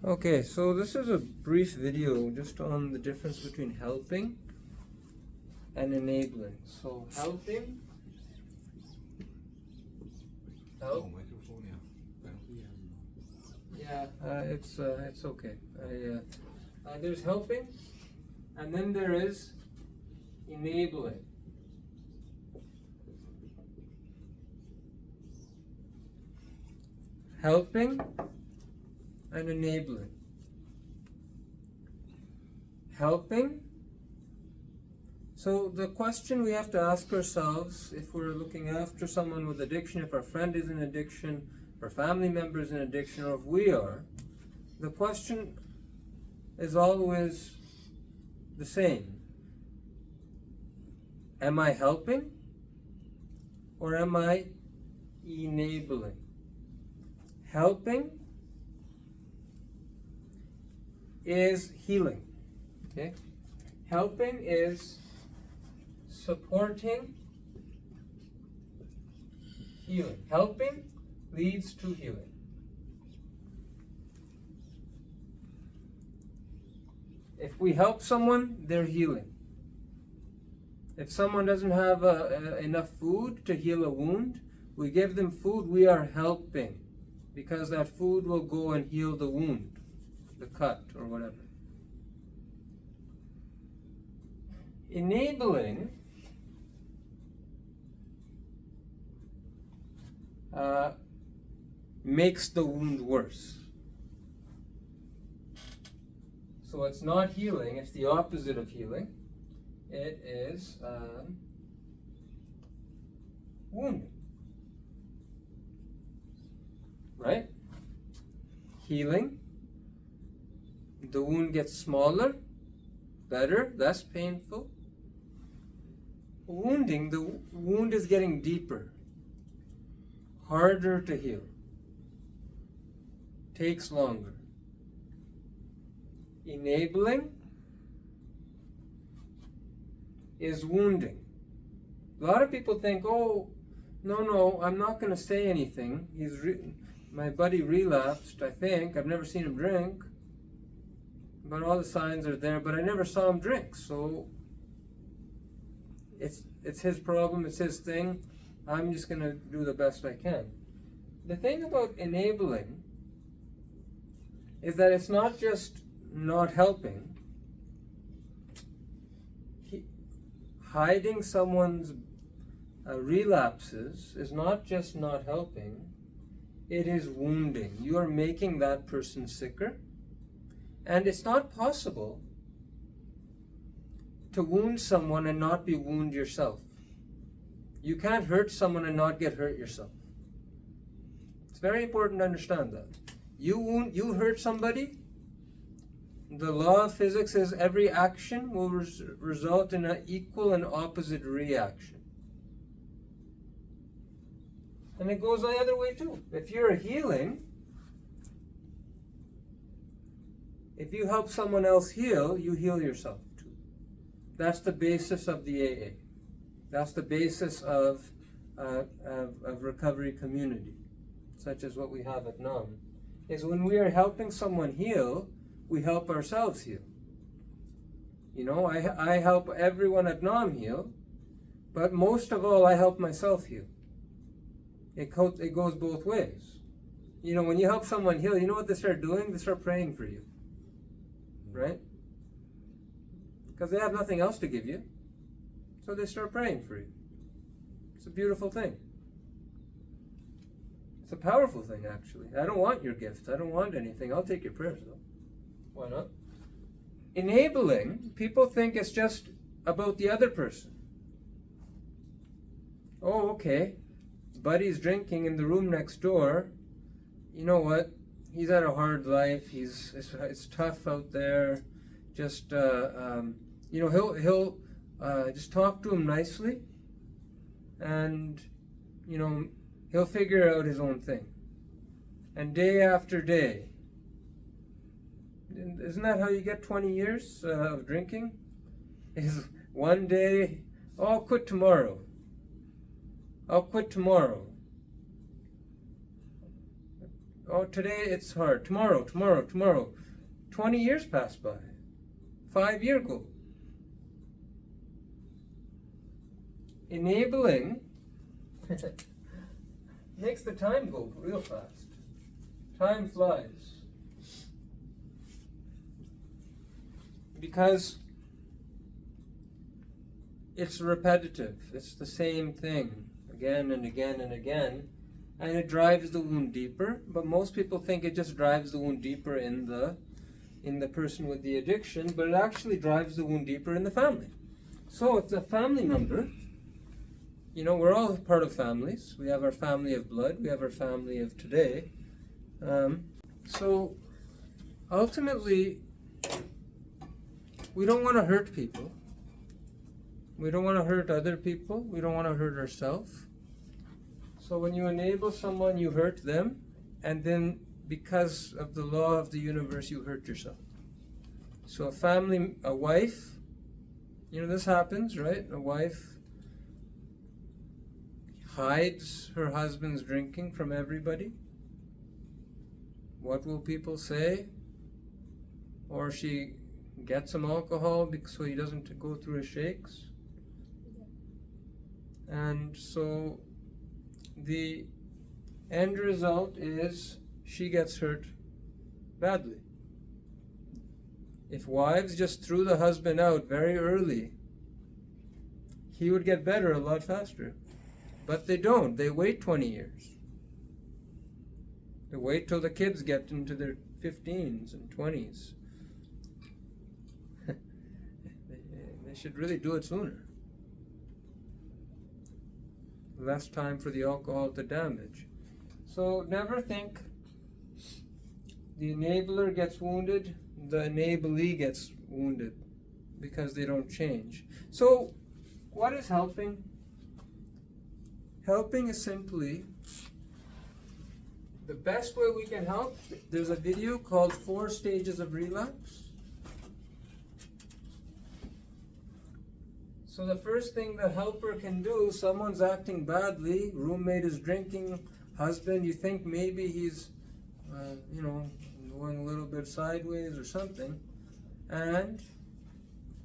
Okay, so this is a brief video just on the difference between helping and enabling. So helping, help. Yeah, it's okay. There's helping, and then there is enabling. Helping and enabling. Helping. So the question we have to ask ourselves, if we're looking after someone with addiction, if our friend is in addiction, if our family member is in addiction, or if we are, the question is always the same. Am I helping or am I enabling? Helping is healing. Okay? Helping is supporting healing. Helping leads to healing. If we help someone, they're healing. If someone doesn't have enough food to heal a wound, we give them food, we are helping. Because that food will go and heal the wound, the cut, or whatever. Enabling makes the wound worse. So it's not healing, it's the opposite of healing. It is wounding. Right? Healing, the wound gets smaller, better, less painful. Wounding, the wound is getting deeper, harder to heal, takes longer. Enabling is wounding. A lot of people think, oh, no, I'm not going to say anything. My buddy relapsed, I think. I've never seen him drink. But all the signs are there, but I never saw him drink. So it's his problem, it's his thing. I'm just going to do the best I can. The thing about enabling is that it's not just not helping. Hiding someone's relapses is not just not helping, it is wounding. You are making that person sicker. And it's not possible to wound someone and not be wounded yourself. You can't hurt someone and not get hurt yourself. It's very important to understand that. You hurt somebody, the law of physics is every action will result in an equal and opposite reaction. And it goes the other way too. If you're healing, if you help someone else heal, you heal yourself too. That's the basis of the AA. That's the basis of recovery community, such as what we have at NAM. Is when we are helping someone heal, we help ourselves heal. You know, I help everyone at NAM heal, but most of all, I help myself heal. It goes both ways. You know, when you help someone heal, you know what they start doing? They start praying for you. Right? Because they have nothing else to give you. So they start praying for you. It's a beautiful thing. It's a powerful thing, actually. I don't want your gift. I don't want anything. I'll take your prayers, though. Why not? Enabling, people think it's just about the other person. Oh, okay. Buddy's drinking in the room next door. You know what? He's had a hard life. It's tough out there. Just he'll just talk to him nicely, and he'll figure out his own thing. And day after day, isn't that how you get 20 years of drinking? Is one day, oh, I'll quit tomorrow. Oh, today it's hard. Tomorrow. 20 years pass by. 5 years go. Enabling makes the time go real fast. Time flies. Because it's repetitive. It's the same thing again and again and again. And it drives the wound deeper, but most people think it just drives the wound deeper in the person with the addiction, but it actually drives the wound deeper in the family. So it's a family member. You know, we're all part of families. We have our family of blood. We have our family of today. So ultimately, we don't want to hurt people. We don't want to hurt other people. We don't want to hurt ourselves. So when you enable someone, you hurt them, and then because of the law of the universe, you hurt yourself. So a wife, you know, this happens, right? A wife hides her husband's drinking from everybody. What will people say? Or she gets some alcohol so he doesn't go through his shakes. And so the end result is she gets hurt badly. If wives just threw the husband out very early, he would get better a lot faster. But they don't. They wait 20 years. They wait till the kids get into their 15s and 20s. They should really do it sooner. Less time for the alcohol to damage. So never think the enabler gets wounded, the enablee gets wounded because they don't change. So what is helping? Helping is simply the best way we can help. There's a video called 4 Stages of Relapse. So the first thing the helper can do, someone's acting badly, roommate is drinking, husband, you think maybe he's, going a little bit sideways or something. And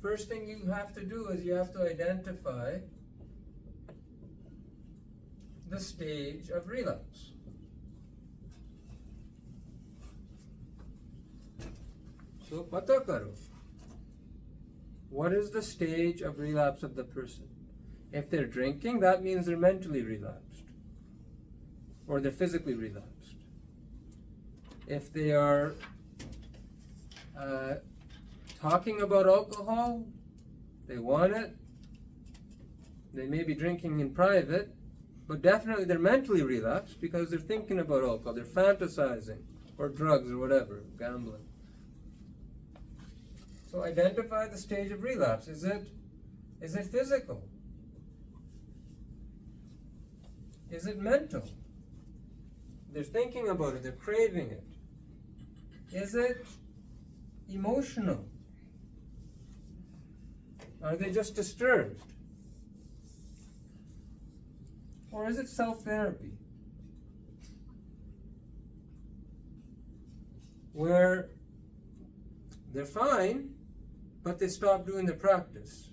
first thing you have to do is you have to identify the stage of relapse. So, pata karo. What is the stage of relapse of the person? If they're drinking, that means they're mentally relapsed. Or they're physically relapsed. If they are talking about alcohol, they want it. They may be drinking in private, but definitely they're mentally relapsed because they're thinking about alcohol. They're fantasizing, or drugs, or whatever, gambling. So identify the stage of relapse. Is it physical? Is it mental? They're thinking about it, they're craving it. Is it emotional? Are they just disturbed? Or is it self-therapy? Where they're fine, but they stop doing the practice.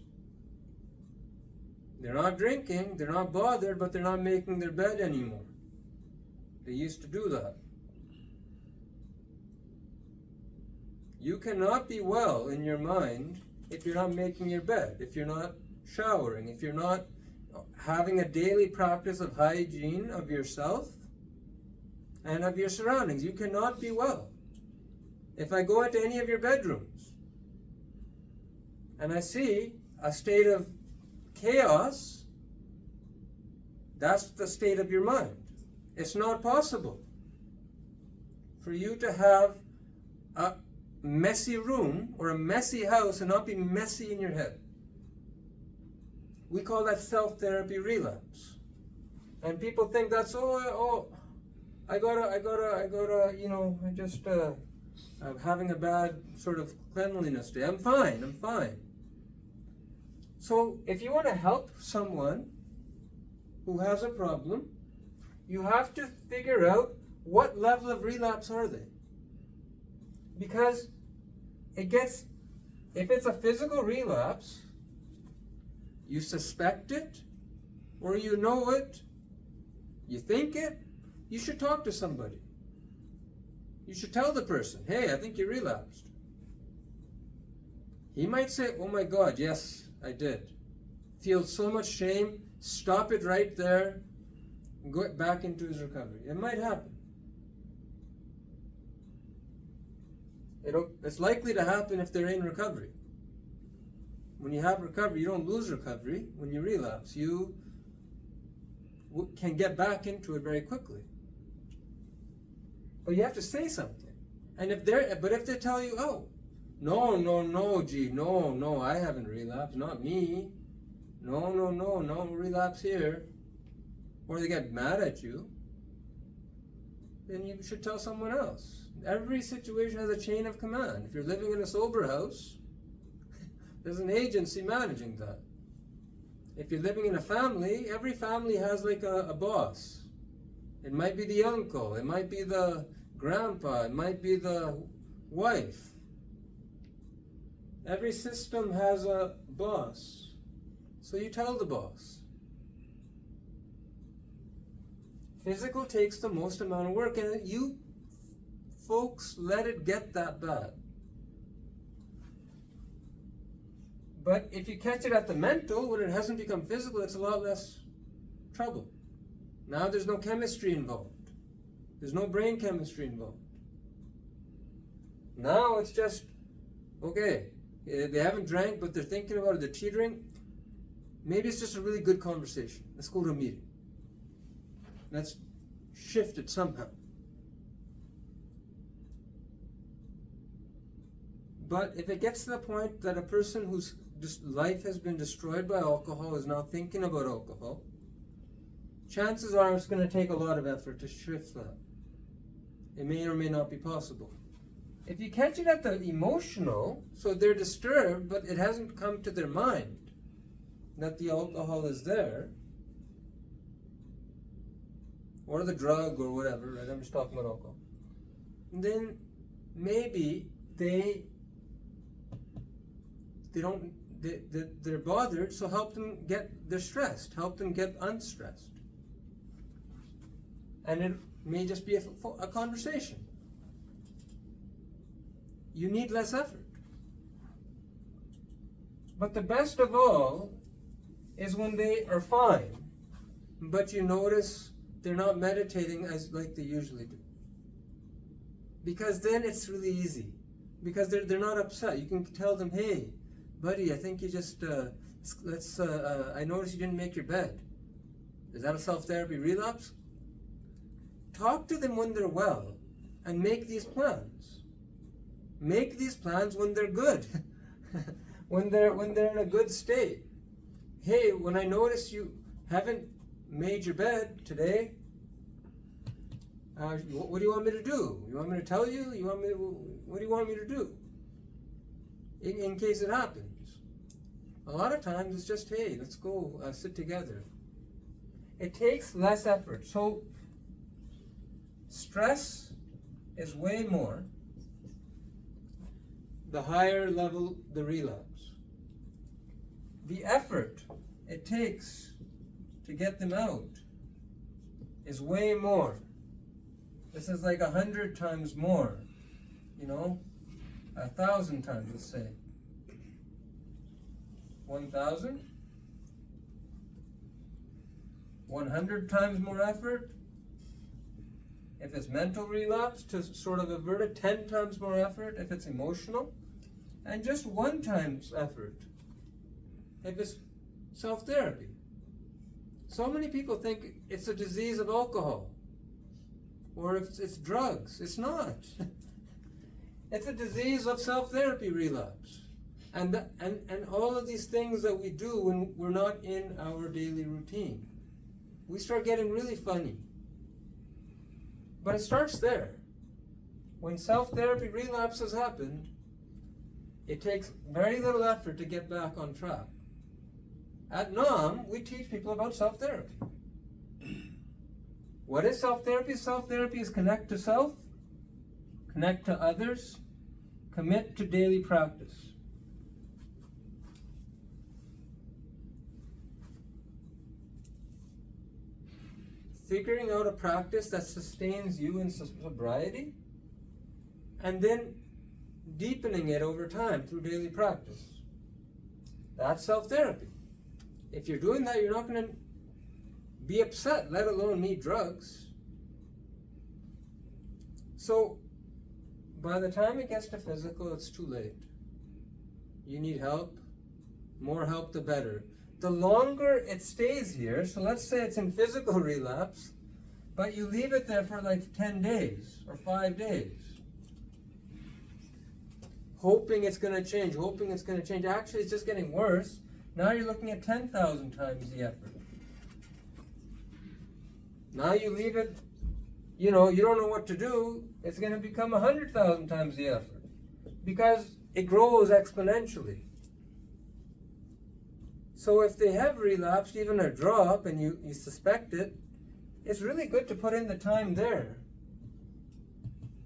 They're not drinking, they're not bothered, but they're not making their bed anymore. They used to do that. You cannot be well in your mind if you're not making your bed, if you're not showering, if you're not having a daily practice of hygiene of yourself and of your surroundings. You cannot be well. If I go into any of your bedrooms and I see a state of chaos, that's the state of your mind. It's not possible for you to have a messy room or a messy house and not be messy in your head. We call that self-therapy relapse. And people think that's, I'm having a bad sort of cleanliness day. I'm fine. So if you want to help someone who has a problem, you have to figure out what level of relapse are they? Because if it's a physical relapse, you suspect it, or you know it, you think it, you should talk to somebody. You should tell the person, hey, I think you relapsed. He might say, oh my God, yes, I did. Feel so much shame, stop it right there, and go back into his recovery. It might happen. It's likely to happen if they're in recovery. When you have recovery, you don't lose recovery. When you relapse, you can get back into it very quickly. But you have to say something. And if they tell you, oh, no, gee, no, I haven't relapsed, not me. No relapse here. Or they get mad at you, then you should tell someone else. Every situation has a chain of command. If you're living in a sober house, there's an agency managing that. If you're living in a family, every family has like a boss. It might be the uncle, it might be the grandpa, it might be the wife. Every system has a boss. So you tell the boss. Physical takes the most amount of work, and you folks let it get that bad. But if you catch it at the mental, when it hasn't become physical, it's a lot less trouble. Now there's no chemistry involved. There's no brain chemistry involved. Now it's just, okay, they haven't drank, but they're thinking about it, they're teetering. Maybe it's just a really good conversation. Let's go to a meeting. Let's shift it somehow. But if it gets to the point that a person whose life has been destroyed by alcohol is now thinking about alcohol, chances are it's going to take a lot of effort to shift that. It may or may not be possible. If you catch it at the emotional, so they're disturbed, but it hasn't come to their mind that the alcohol is there, or the drug or whatever, right? I'm just talking about alcohol. Then maybe they're bothered, so they're stressed, help them get unstressed. And it may just be a conversation. You need less effort. But the best of all is when they are fine, but you notice they're not meditating as like they usually do. Because then it's really easy. Because they're not upset. You can tell them, hey, buddy, I think you just, I noticed you didn't make your bed. Is that a self-therapy relapse? Talk to them when they're well and make these plans. Make these plans when they're good. when they're in a good state. Hey, when I notice you haven't made your bed today, what do you want me to do? You want me to tell you? What do you want me to do? In case it happens. A lot of times it's just, hey, let's go sit together. It takes less effort. So stress is way more the higher level the relapse. The effort it takes to get them out is way more. This is like 100 times more, 1,000 times, let's say. 1,000? 100 times more effort. If it's mental relapse, to sort of avert it, 10 times more effort if it's emotional, and just 1 times effort if it's self-therapy. So many people think it's a disease of alcohol, or if it's drugs. It's not. It's a disease of self-therapy relapse. And all of these things that we do when we're not in our daily routine. We start getting really funny. But it starts there. When self-therapy relapse has happened, it takes very little effort to get back on track. At NAM, we teach people about self-therapy. What is self-therapy? Self-therapy is connect to self, connect to others, commit to daily practice. Figuring out a practice that sustains you in sobriety, and then deepening it over time through daily practice. That's self-therapy. If you're doing that, you're not going to be upset, let alone need drugs. So, by the time it gets to physical, it's too late. You need help. More help, the better. The longer it stays here, so let's say it's in physical relapse, but you leave it there for like 10 days or 5 days, hoping it's going to change, Actually, it's just getting worse. Now you're looking at 10,000 times the effort. Now you leave it, you don't know what to do, it's going to become 100,000 times the effort because it grows exponentially. So if they have relapsed, even a drop, and you suspect it, it's really good to put in the time there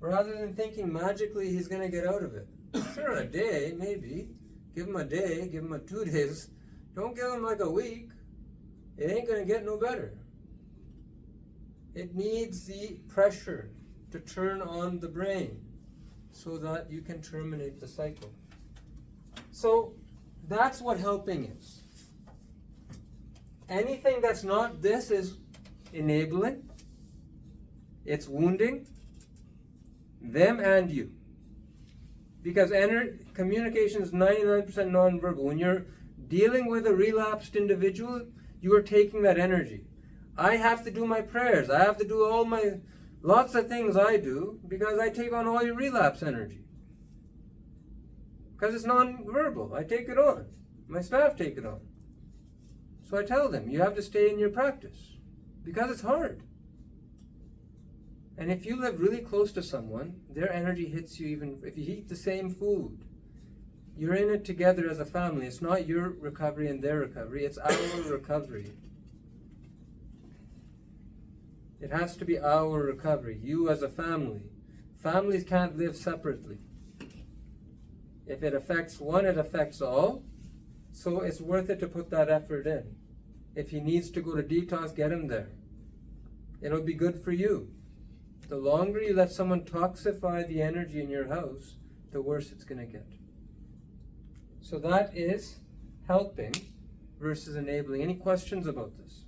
rather than thinking magically he's going to get out of it. Sure, a day, maybe. Give him a day, give him 2 days. Don't give him like a week. It ain't going to get no better. It needs the pressure to turn on the brain so that you can terminate the cycle. So that's what helping is. Anything that's not this is enabling. It's wounding them and you. Because communication is 99% nonverbal. When you're dealing with a relapsed individual, you are taking that energy. I have to do my prayers. I have to do lots of things I do because I take on all your relapse energy. Because it's non-verbal. I take it on. My staff take it on. So I tell them, you have to stay in your practice because it's hard. And if you live really close to someone, their energy hits you even if you eat the same food. You're in it together as a family. It's not your recovery and their recovery. It's our recovery. It has to be our recovery. You as a family. Families can't live separately. If it affects one, it affects all. So it's worth it to put that effort in. If he needs to go to detox, get him there. It'll be good for you. The longer you let someone toxify the energy in your house, the worse it's going to get. So that is helping versus enabling. Any questions about this?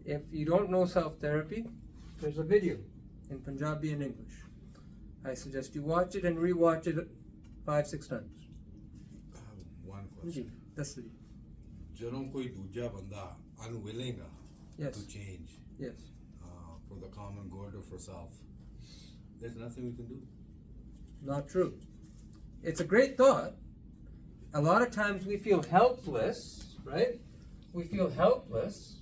If you don't know self-therapy, there's a video in Punjabi and English. I suggest you watch it and re-watch it 5-6 times. I have one question. That's it. ਜਦੋਂ ਕੋਈ ਦੂਜਾ ਬੰਦਾ unwilling Yes. to change Yes. For the common good or for self, there's nothing we can do. Not true. It's a great thought. A lot of times we feel helpless, right? We feel helpless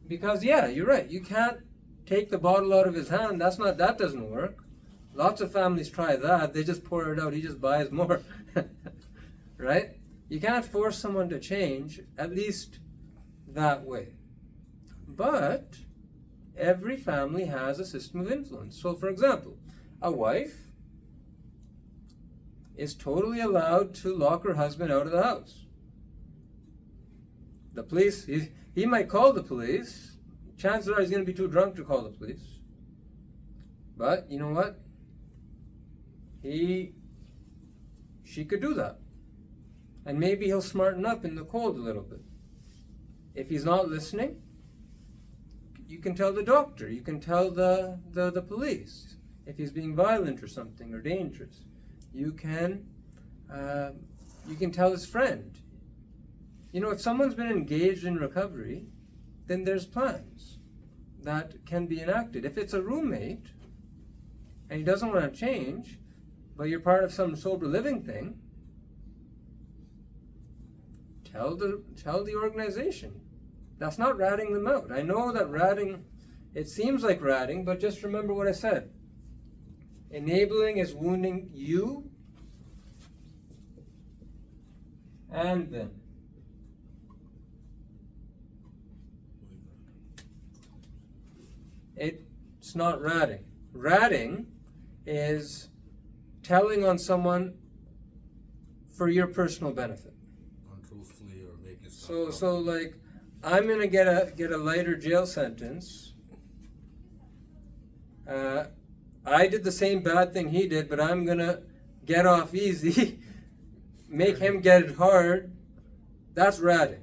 because, yeah, you're right. You can't take the bottle out of his hand. That doesn't work. Lots of families try that. They just pour it out. He just buys more. Right? You can't force someone to change, at least that way. But every family has a system of influence. So, for example, a wife is totally allowed to lock her husband out of the house. The police, he might call the police. Chances are he's going to be too drunk to call the police. But you know what? She could do that. And maybe he'll smarten up in the cold a little bit. If he's not listening, you can tell the doctor, you can tell the police if he's being violent or something or dangerous. You can tell his friend. If someone's been engaged in recovery, then there's plans that can be enacted. If it's a roommate and he doesn't want to change, but you're part of some sober living thing, tell the organization. That's not ratting them out. I know that ratting, it seems like ratting, but just remember what I said. Enabling is wounding you and then. It's not ratting. Ratting is telling on someone for your personal benefit. Untruthfully or making stuff So like, I'm gonna get a lighter jail sentence. I did the same bad thing he did, but I'm gonna get off easy. Make him get it hard. That's ratting.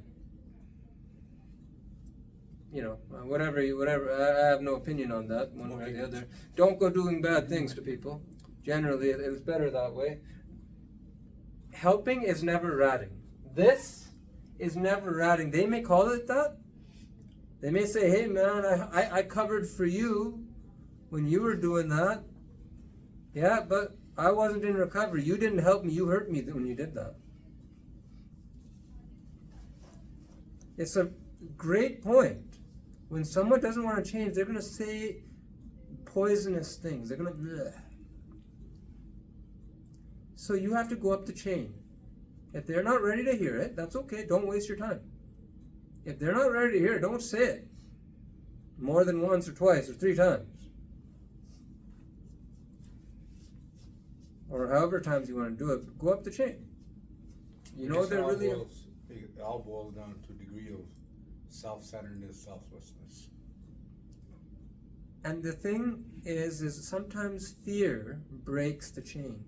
You know, whatever. I have no opinion on that, one way or the other. Don't go doing bad things to people. Generally, it's better that way. Helping is never ratting. This is never ratting. They may call it that. They may say, hey man, I covered for you when you were doing that. Yeah, but I wasn't in recovery. You didn't help me. You hurt me when you did that. It's a great point. When someone doesn't want to change, they're going to say poisonous things. They're going to bleh. So you have to go up the chain. If they're not ready to hear it, that's okay. Don't waste your time. If they're not ready to hear it, don't say it more than once or twice or 3 times. Or however times you want to do it, go up the chain. You know they're really... It all boils down to a degree of self-centeredness, selflessness. And the thing is sometimes fear breaks the chain.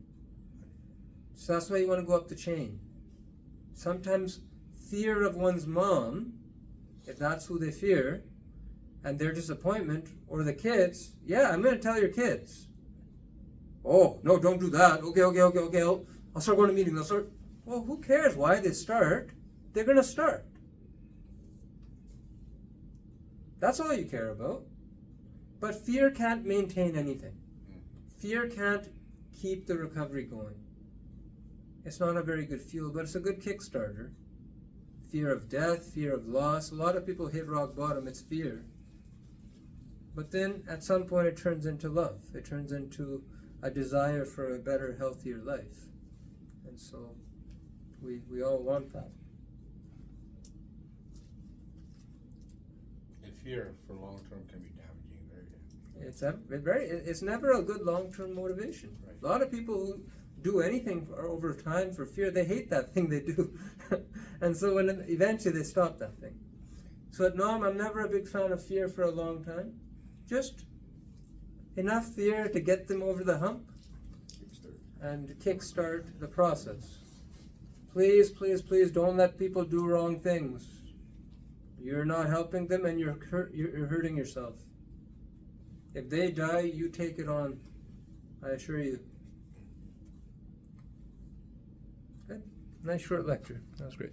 So that's why you want to go up the chain. Sometimes fear of one's mom, if that's who they fear, and their disappointment, or the kids, yeah, I'm going to tell your kids. Oh, no, don't do that. Okay. I'll start going to meetings. Well, who cares why they start? They're going to start. That's all you care about. But fear can't maintain anything. Fear can't keep the recovery going. It's not a very good fuel, but it's a good Kickstarter. Fear of death, fear of loss. A lot of people hit rock bottom. It's fear. But then at some point it turns into love. It turns into a desire for a better, healthier life. And so we all want that. And fear for long term can be damaging, very damaging. It's never a good long-term motivation. Right. A lot of people who do anything over time for fear, they hate that thing they do. And so when eventually they stop that thing. So at NOM, I'm never a big fan of fear for a long time. Just enough fear to get them over the hump and kickstart the process. Please, please, please don't let people do wrong things. You're not helping them and you're hurting yourself. If they die, you take it on. I assure you. Good. Nice short lecture. That was great.